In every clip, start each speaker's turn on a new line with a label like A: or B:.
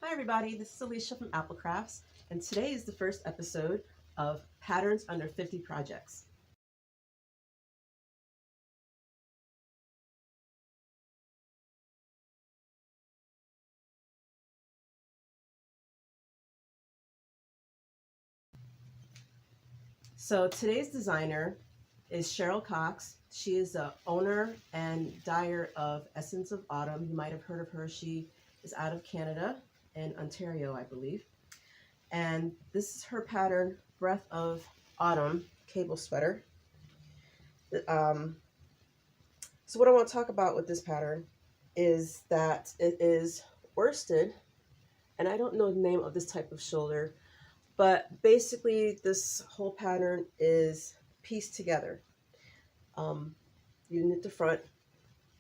A: Hi everybody, this is Alicia from Apple Crafts, and today is the first episode of Patterns Under 50 Projects. So today's designer is Sheryl Cox. She is the owner and dyer of Essence of Autumn. You might have heard of her. She is out of Canada in Ontario, I believe. And this is her pattern, Breath of Autumn cable sweater. So what I want to talk about with this pattern is that it is worsted, and I don't know the name of this type of shoulder, but basically this whole pattern is pieced together. You knit the front,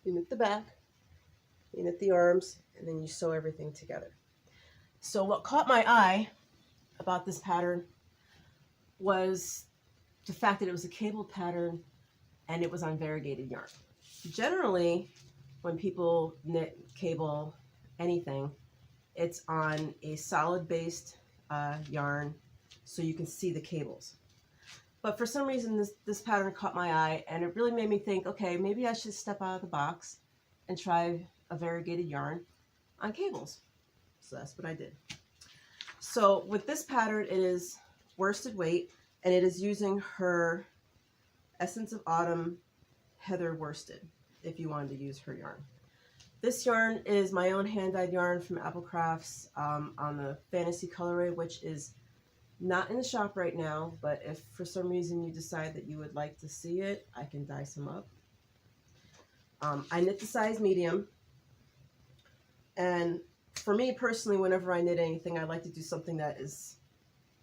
A: you knit the back, you knit the arms, and then you sew everything together. So what caught my eye about this pattern was the fact that it was a cable pattern and it was on variegated yarn. Generally, when people knit cable anything, it's on a solid based yarn so you can see the cables. But for some reason this pattern caught my eye, and it really made me think, okay, maybe I should step out of the box and try a variegated yarn on cables. So that's what I did. So with this pattern, it is worsted weight, and it is using her Essence of Autumn Heather worsted, if you wanted to use her yarn. This yarn is my own hand-dyed yarn from Apple Crafts on the Fantasy colorway, which is not in the shop right now, but if for some reason you decide that you would like to see it, I can dye some up. I knit the size medium, and for me personally, whenever I knit anything, I like to do something that is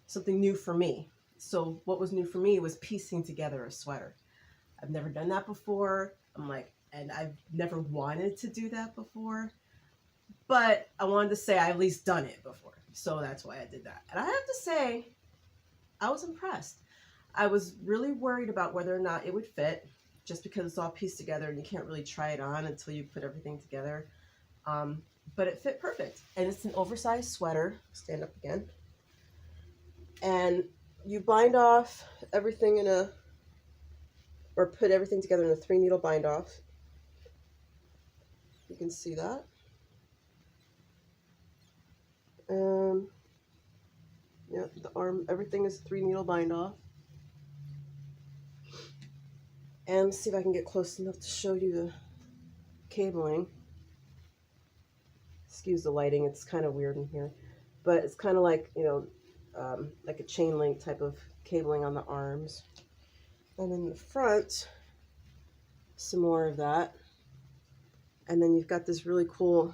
A: something new for me. So what was new for me was piecing together a sweater. I've never done that before. And I've never wanted to do that before, but I wanted to say I've at least done it before. So that's why I did that. And I have to say, I was impressed. I was really worried about whether or not it would fit, just because it's all pieced together and you can't really try it on until you put everything together. But it fit perfect. And it's an oversized sweater. Stand up again. And you bind off everything or put everything together in a 3-needle bind off. You can see that. Yeah, the arm, everything is 3-needle bind off. And let's see if I can get close enough to show you the cabling. Excuse the lighting, it's kind of weird in here. But it's kind of like, like a chain link type of cabling on the arms. And in the front, some more of that. And then you've got this really cool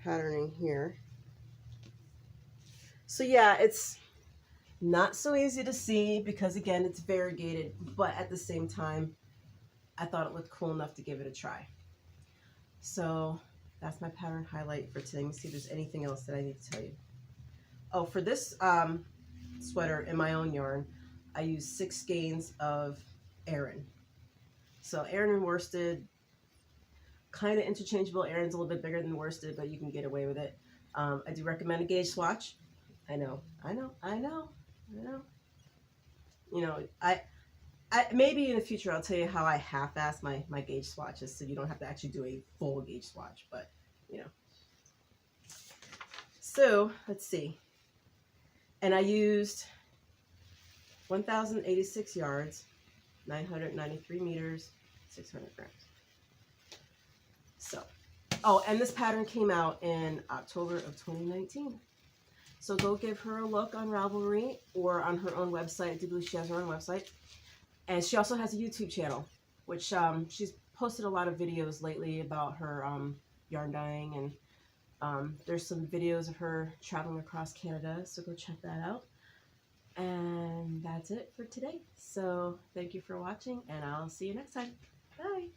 A: patterning here. So yeah, it's not so easy to see because again, it's variegated, but at the same time, I thought it looked cool enough to give it a try. So that's my pattern highlight for today. Let me see if there's anything else that I need to tell you. Oh, for this sweater in my own yarn, I use 6 skeins of Aran. So Aran and worsted, kind of interchangeable. Aran's a little bit bigger than worsted, but you can get away with it. I do recommend a gauge swatch. I know. I maybe in the future I'll tell you how I half-ass my gauge swatches, so you don't have to actually do a full gauge swatch, but So let's see. And I used 1,086 yards, 993 meters, 600 grams. So, oh, and this pattern came out in October of 2019. So go give her a look on Ravelry or on her own website. I do believe she has her own website. And she also has a YouTube channel, which she's posted a lot of videos lately about her yarn dyeing. And there's some videos of her traveling across Canada, so go check that out. And that's it for today. So thank you for watching, and I'll see you next time. Bye.